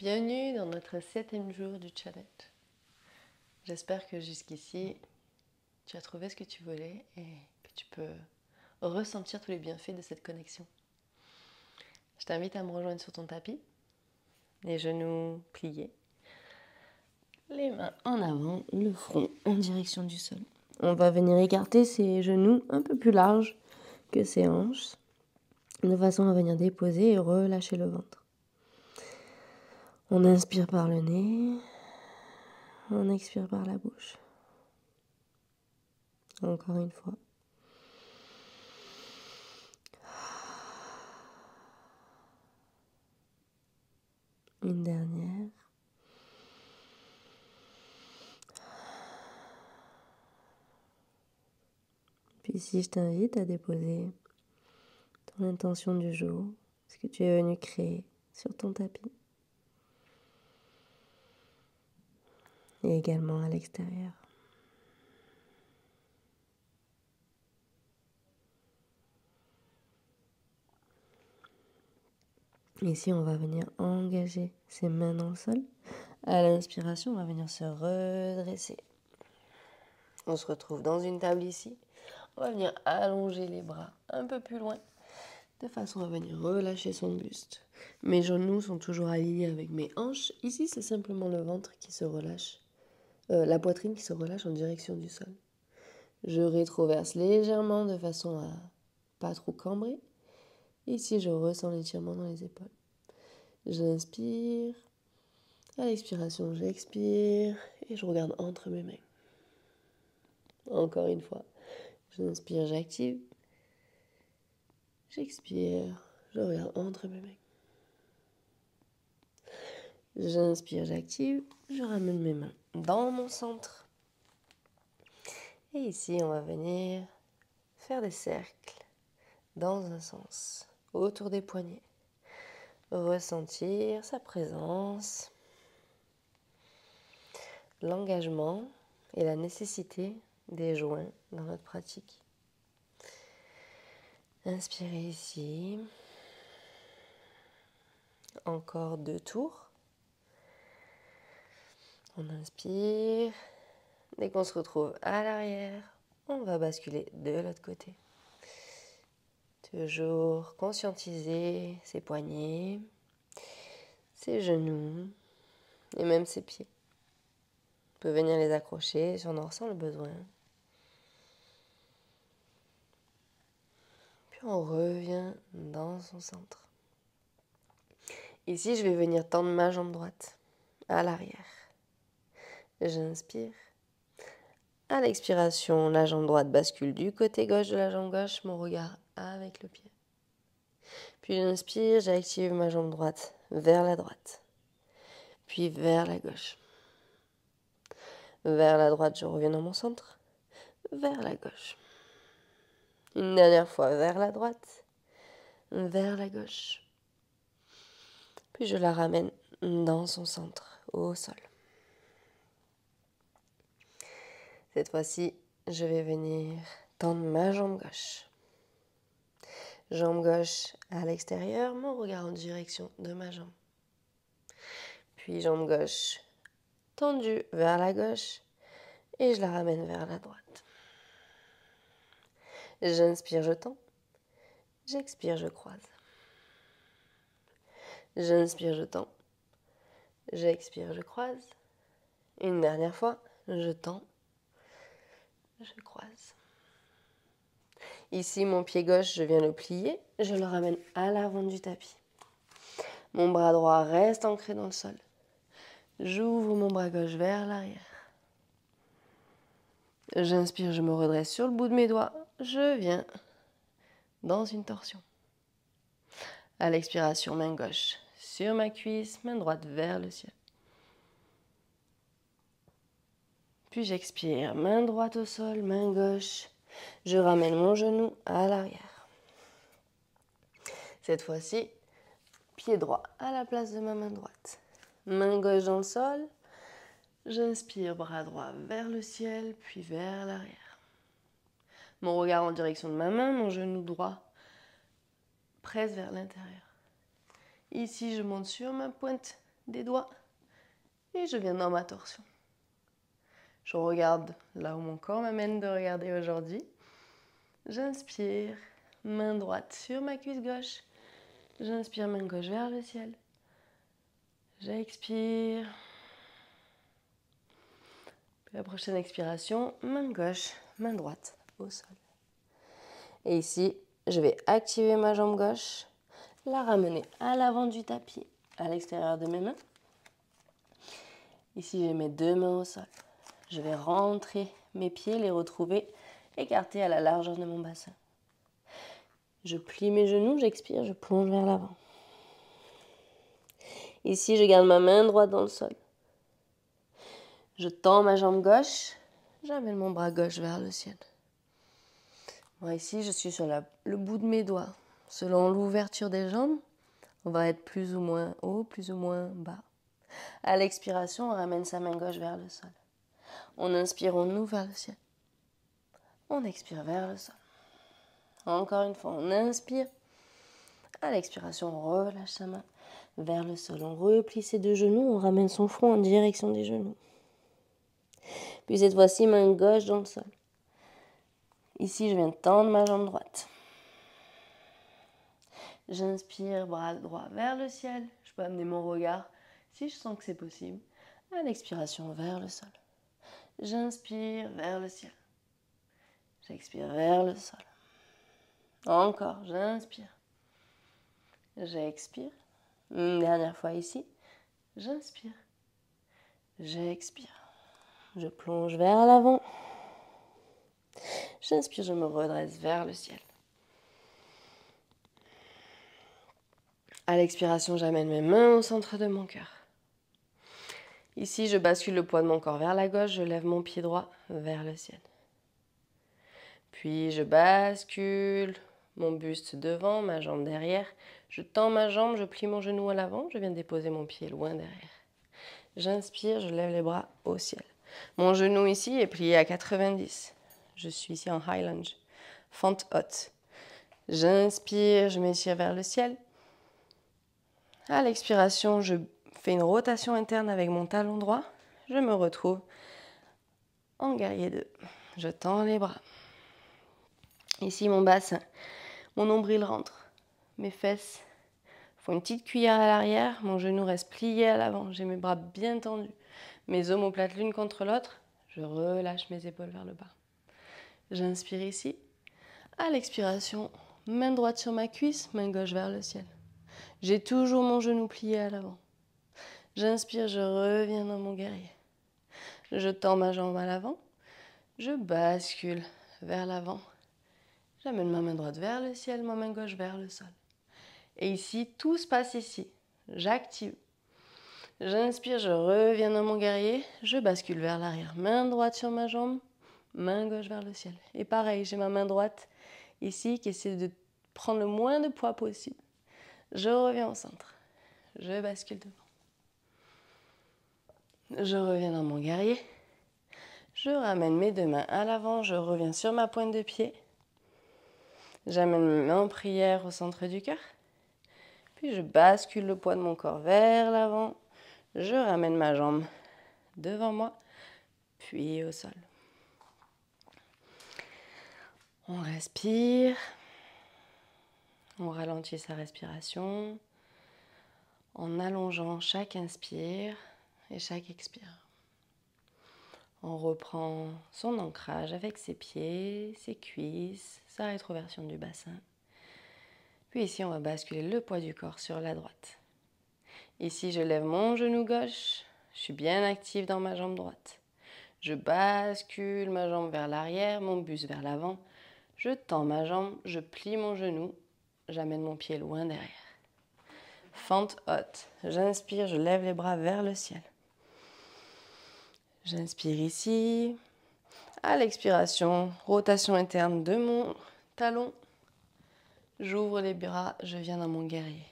Bienvenue dans notre 7e jour du challenge. J'espère que jusqu'ici, tu as trouvé ce que tu voulais et que tu peux ressentir tous les bienfaits de cette connexion. Je t'invite à me rejoindre sur ton tapis, les genoux pliés, les mains en avant, le front en direction du sol. On va venir écarter ses genoux un peu plus larges que ses hanches, de façon à venir déposer et relâcher le ventre. On inspire par le nez, on expire par la bouche. Encore une fois. Une dernière. Puis ici, je t'invite à déposer ton intention du jour, ce que tu es venu créer sur ton tapis. Et également à l'extérieur. Ici, on va venir engager ses mains dans le sol. À l'inspiration, on va venir se redresser. On se retrouve dans une table ici. On va venir allonger les bras un peu plus loin, de façon à venir relâcher son buste. Mes genoux sont toujours alignés avec mes hanches. Ici, c'est simplement le ventre qui se relâche, la poitrine qui se relâche en direction du sol. Je rétroverse légèrement de façon à pas trop cambrer. Ici, je ressens l'étirement dans les épaules. J'inspire. À l'expiration, j'expire et je regarde entre mes mains. Encore une fois. J'inspire, j'active. J'expire, je regarde entre mes mains. J'inspire, j'active. Je ramène mes mains dans mon centre. Et ici, on va venir faire des cercles dans un sens, autour des poignets. Ressentir sa présence, l'engagement et la nécessité des joints dans notre pratique. Inspirez ici. Encore 2 tours. On inspire. Dès qu'on se retrouve à l'arrière, on va basculer de l'autre côté. Toujours conscientiser ses poignets, ses genoux et même ses pieds. On peut venir les accrocher si on en ressent le besoin. Puis on revient dans son centre. Ici, je vais venir tendre ma jambe droite à l'arrière. J'inspire. À l'expiration, la jambe droite bascule du côté gauche de la jambe gauche, mon regard avec le pied. Puis j'inspire, j'active ma jambe droite vers la droite, puis vers la gauche. Vers la droite, je reviens dans mon centre, vers la gauche. Une dernière fois, vers la droite, vers la gauche. Puis je la ramène dans son centre, au sol. Cette fois-ci, je vais venir tendre ma jambe gauche. Jambe gauche à l'extérieur, mon regard en direction de ma jambe. Puis jambe gauche tendue vers la gauche et je la ramène vers la droite. J'inspire, je tends. J'expire, je croise. J'inspire, je tends. J'expire, je croise. Une dernière fois, je tends. Je croise. Ici, mon pied gauche, je viens le plier. Je le ramène à l'avant du tapis. Mon bras droit reste ancré dans le sol. J'ouvre mon bras gauche vers l'arrière. J'inspire, je me redresse sur le bout de mes doigts. Je viens dans une torsion. À l'expiration, main gauche sur ma cuisse, main droite vers le ciel. Puis j'expire, main droite au sol, main gauche. Je ramène mon genou à l'arrière. Cette fois-ci, pied droit à la place de ma main droite. Main gauche dans le sol. J'inspire, bras droit vers le ciel, puis vers l'arrière. Mon regard en direction de ma main, mon genou droit presse vers l'intérieur. Ici, je monte sur ma pointe des doigts et je viens dans ma torsion. Je regarde là où mon corps m'amène de regarder aujourd'hui. J'inspire, main droite sur ma cuisse gauche. J'inspire, main gauche vers le ciel. J'expire. Puis la prochaine expiration, main gauche, main droite au sol. Et ici, je vais activer ma jambe gauche, la ramener à l'avant du tapis, à l'extérieur de mes mains. Ici, j'ai mes deux mains au sol. Je vais rentrer mes pieds, les retrouver écartés à la largeur de mon bassin. Je plie mes genoux, j'expire, je plonge vers l'avant. Ici, je garde ma main droite dans le sol. Je tends ma jambe gauche, j'amène mon bras gauche vers le ciel. Moi, ici, je suis sur le bout de mes doigts. Selon l'ouverture des jambes, on va être plus ou moins haut, plus ou moins bas. À l'expiration, on ramène sa main gauche vers le sol. On inspire, on ouvre vers le ciel. On expire vers le sol. Encore une fois, on inspire. À l'expiration, on relâche sa main vers le sol. On replie ses deux genoux, on ramène son front en direction des genoux. Puis cette fois-ci, main gauche dans le sol. Ici, je viens tendre ma jambe droite. J'inspire, bras droit vers le ciel. Je peux amener mon regard si je sens que c'est possible. À l'expiration, vers le sol. J'inspire vers le ciel. J'expire vers le sol. Encore, j'inspire. J'expire. Une dernière fois ici. J'inspire. J'expire. Je plonge vers l'avant. J'inspire, je me redresse vers le ciel. À l'expiration, j'amène mes mains au centre de mon cœur. Ici, je bascule le poids de mon corps vers la gauche, je lève mon pied droit vers le ciel. Puis je bascule mon buste devant, ma jambe derrière. Je tends ma jambe, je plie mon genou à l'avant, je viens déposer mon pied loin derrière. J'inspire, je lève les bras au ciel. Mon genou ici est plié à 90. Je suis ici en high lunge, fente haute. J'inspire, je m'étire vers le ciel. À l'expiration, je fais une rotation interne avec mon talon droit. Je me retrouve en guerrier 2. Je tends les bras. Ici, mon bassin, mon nombril rentre. Mes fesses font une petite cuillère à l'arrière. Mon genou reste plié à l'avant. J'ai mes bras bien tendus. Mes omoplates l'une contre l'autre. Je relâche mes épaules vers le bas. J'inspire ici. À l'expiration, main droite sur ma cuisse, main gauche vers le ciel. J'ai toujours mon genou plié à l'avant. J'inspire, je reviens dans mon guerrier. Je tends ma jambe à l'avant. Je bascule vers l'avant. J'amène ma main droite vers le ciel, ma main gauche vers le sol. Et ici, tout se passe ici. J'active. J'inspire, je reviens dans mon guerrier. Je bascule vers l'arrière. Main droite sur ma jambe, main gauche vers le ciel. Et pareil, j'ai ma main droite ici qui essaie de prendre le moins de poids possible. Je reviens au centre. Je bascule devant. Je reviens dans mon guerrier. Je ramène mes deux mains à l'avant. Je reviens sur ma pointe de pied. J'amène mes mains en prière au centre du cœur. Puis je bascule le poids de mon corps vers l'avant. Je ramène ma jambe devant moi, puis au sol. On respire. On ralentit sa respiration en allongeant chaque inspire et chaque expire. On reprend son ancrage avec ses pieds, ses cuisses, sa rétroversion du bassin. Puis ici, on va basculer le poids du corps sur la droite. Ici, je lève mon genou gauche. Je suis bien active dans ma jambe droite. Je bascule ma jambe vers l'arrière, mon buste vers l'avant. Je tends ma jambe, je plie mon genou. J'amène mon pied loin derrière. Fente haute. J'inspire, je lève les bras vers le ciel. J'inspire ici. À l'expiration, rotation interne de mon talon. J'ouvre les bras, je viens dans mon guerrier.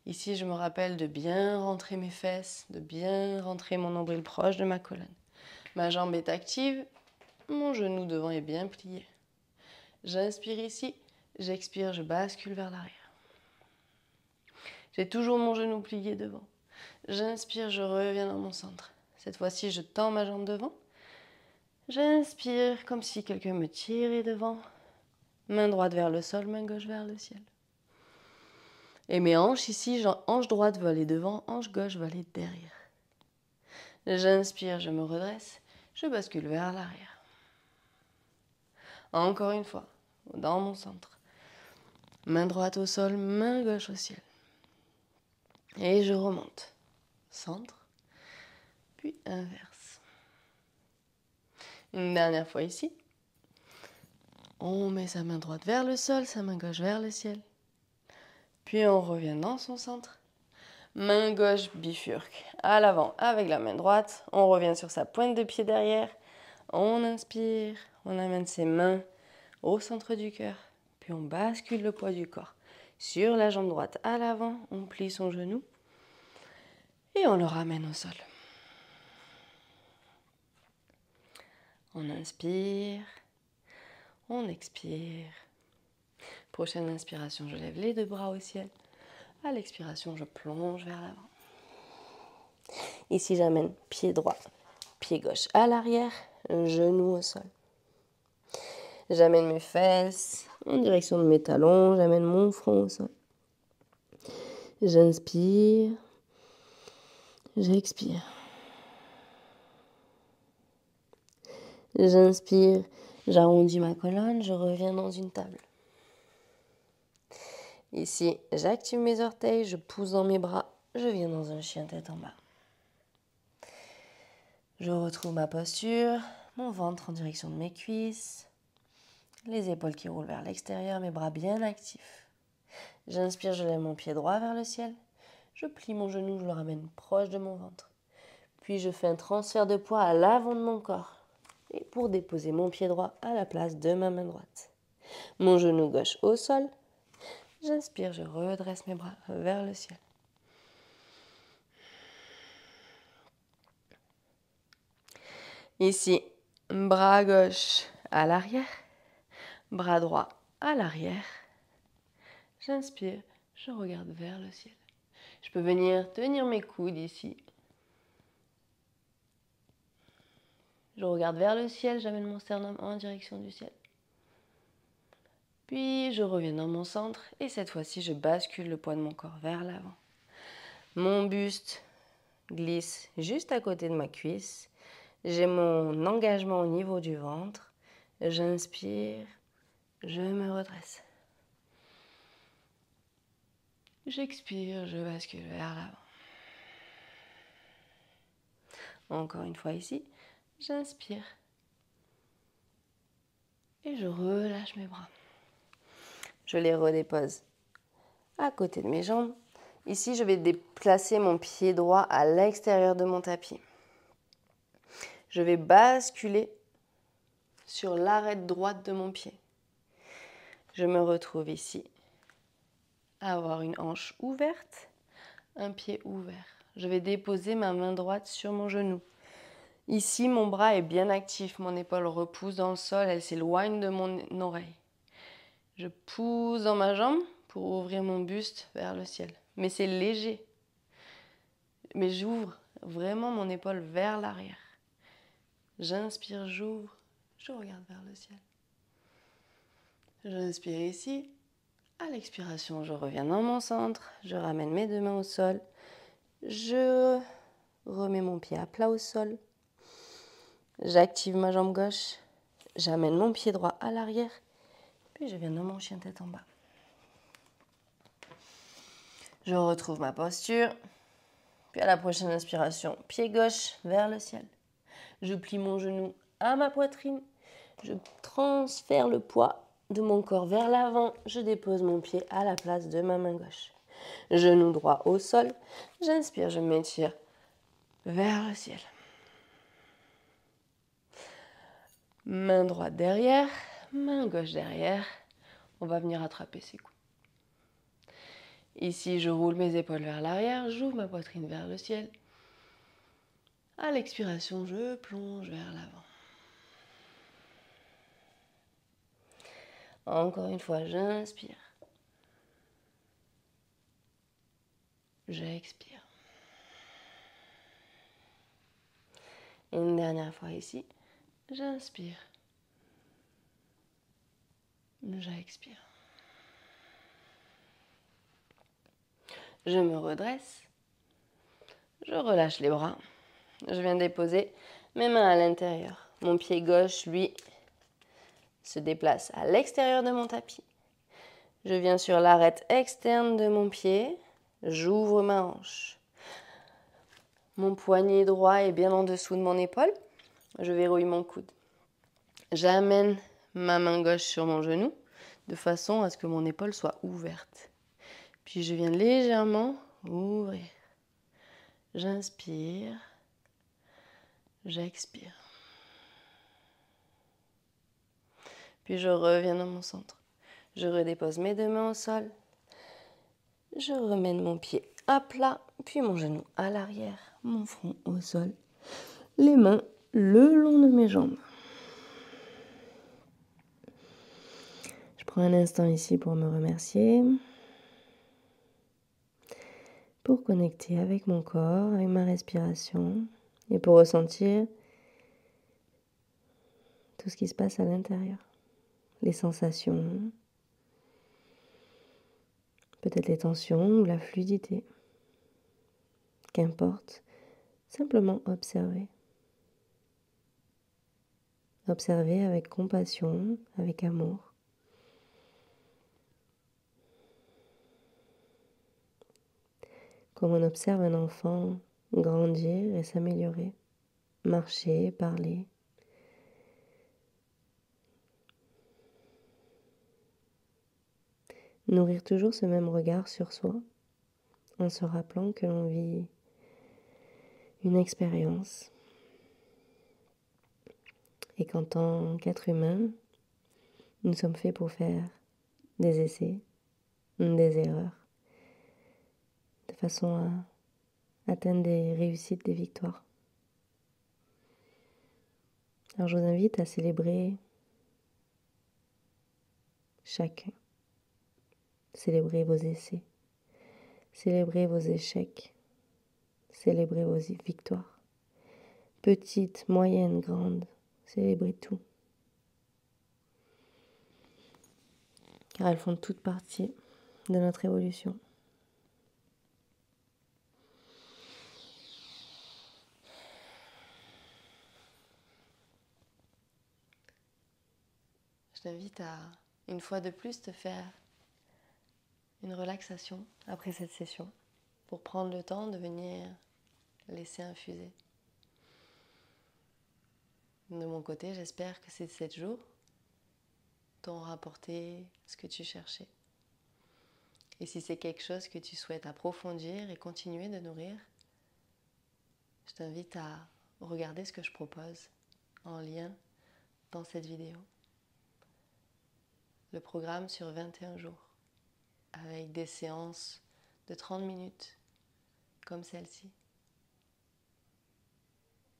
Ici, je me rappelle de bien rentrer mes fesses, de bien rentrer mon nombril proche de ma colonne. Ma jambe est active, mon genou devant est bien plié. J'inspire ici, j'expire, je bascule vers l'arrière. J'ai toujours mon genou plié devant. J'inspire, je reviens dans mon centre. Cette fois-ci, je tends ma jambe devant. J'inspire comme si quelqu'un me tirait devant. Main droite vers le sol, main gauche vers le ciel. Et mes hanches ici, hanche droite va aller devant, hanche gauche va aller derrière. J'inspire, je me redresse, je bascule vers l'arrière. Encore une fois, dans mon centre. Main droite au sol, main gauche au ciel. Et je remonte. Centre, puis inverse. Une dernière fois ici. On met sa main droite vers le sol, sa main gauche vers le ciel. Puis on revient dans son centre. Main gauche bifurque à l'avant avec la main droite. On revient sur sa pointe de pied derrière. On inspire, on amène ses mains au centre du cœur. Puis on bascule le poids du corps sur la jambe droite à l'avant. On plie son genou et on le ramène au sol. On inspire, on expire. Prochaine inspiration, je lève les deux bras au ciel. À l'expiration, je plonge vers l'avant. Ici, j'amène pied droit, pied gauche à l'arrière, genou au sol. J'amène mes fesses en direction de mes talons, j'amène mon front au sol. J'inspire, j'expire. J'inspire, j'arrondis ma colonne, je reviens dans une table. Ici, j'active mes orteils, je pousse dans mes bras, je viens dans un chien tête en bas. Je retrouve ma posture, mon ventre en direction de mes cuisses, les épaules qui roulent vers l'extérieur, mes bras bien actifs. J'inspire, je lève mon pied droit vers le ciel, je plie mon genou, je le ramène proche de mon ventre. Puis je fais un transfert de poids à l'avant de mon corps et pour déposer mon pied droit à la place de ma main droite. Mon genou gauche au sol. J'inspire, je redresse mes bras vers le ciel. Ici, bras gauche à l'arrière, bras droit à l'arrière. J'inspire, je regarde vers le ciel. Je peux venir tenir mes coudes ici. Je regarde vers le ciel, j'amène mon sternum en direction du ciel. Puis je reviens dans mon centre et cette fois-ci, je bascule le poids de mon corps vers l'avant. Mon buste glisse juste à côté de ma cuisse. J'ai mon engagement au niveau du ventre. J'inspire, je me redresse. J'expire, je bascule vers l'avant. Encore une fois ici, j'inspire. Et je relâche mes bras. Je les redépose à côté de mes jambes. Ici, je vais déplacer mon pied droit à l'extérieur de mon tapis. Je vais basculer sur l'arête droite de mon pied. Je me retrouve ici à avoir une hanche ouverte, un pied ouvert. Je vais déposer ma main droite sur mon genou. Ici, mon bras est bien actif, mon épaule repousse dans le sol, elle s'éloigne de mon oreille. Je pousse dans ma jambe pour ouvrir mon buste vers le ciel. Mais c'est léger. Mais j'ouvre vraiment mon épaule vers l'arrière. J'inspire, j'ouvre, je regarde vers le ciel. J'inspire ici. À l'expiration, je reviens dans mon centre. Je ramène mes deux mains au sol. Je remets mon pied à plat au sol. J'active ma jambe gauche. J'amène mon pied droit à l'arrière. Puis je viens dans mon chien tête en bas. Je retrouve ma posture. Puis à la prochaine inspiration, pied gauche vers le ciel. Je plie mon genou à ma poitrine. Je transfère le poids de mon corps vers l'avant. Je dépose mon pied à la place de ma main gauche. Genou droit au sol. J'inspire, je m'étire vers le ciel. Main droite derrière, main gauche derrière. On va venir attraper ses coudes. Ici, je roule mes épaules vers l'arrière, j'ouvre ma poitrine vers le ciel. À l'expiration, je plonge vers l'avant. Encore une fois, j'inspire. J'expire. Et une dernière fois ici, j'inspire. J'expire. Je me redresse. Je relâche les bras. Je viens déposer mes mains à l'intérieur. Mon pied gauche, lui, se déplace à l'extérieur de mon tapis. Je viens sur l'arête externe de mon pied. J'ouvre ma hanche. Mon poignet droit est bien en dessous de mon épaule. Je verrouille mon coude. J'amène ma main gauche sur mon genou de façon à ce que mon épaule soit ouverte. Puis je viens légèrement ouvrir. J'inspire. J'expire. Puis je reviens dans mon centre. Je redépose mes deux mains au sol. Je remène mon pied à plat, puis mon genou à l'arrière, mon front au sol, les mains le long de mes jambes. Je prends un instant ici pour me remercier, pour connecter avec mon corps, avec ma respiration et pour ressentir tout ce qui se passe à l'intérieur. Les sensations, peut-être les tensions ou la fluidité. Qu'importe, simplement observer. Observer avec compassion, avec amour. Comme on observe un enfant grandir et s'améliorer, marcher, parler. Nourrir toujours ce même regard sur soi, en se rappelant que l'on vit une expérience et qu'en tant qu'être humain, nous sommes faits pour faire des essais, des erreurs, de façon à atteindre des réussites, des victoires. Alors je vous invite à célébrer chacun. Célébrez vos essais, célébrez vos échecs, célébrez vos victoires. Petites, moyennes, grandes, célébrez tout. Car elles font toutes partie de notre évolution. Je t'invite à, une fois de plus, te faire une relaxation après cette session pour prendre le temps de venir laisser infuser. De mon côté, j'espère que ces 7 jours t'ont rapporté ce que tu cherchais. Et si c'est quelque chose que tu souhaites approfondir et continuer de nourrir, je t'invite à regarder ce que je propose en lien dans cette vidéo. Le programme sur 21 jours, avec des séances de 30 minutes comme celle-ci.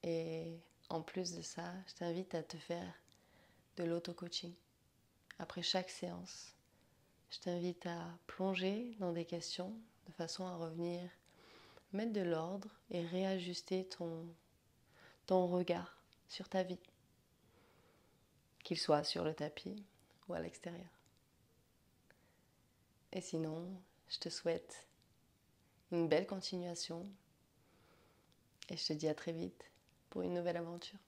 Et en plus de ça, je t'invite à te faire de l'auto-coaching. Après chaque séance, je t'invite à plonger dans des questions de façon à revenir mettre de l'ordre et réajuster ton regard sur ta vie, qu'il soit sur le tapis ou à l'extérieur. Et sinon, je te souhaite une belle continuation et je te dis à très vite pour une nouvelle aventure.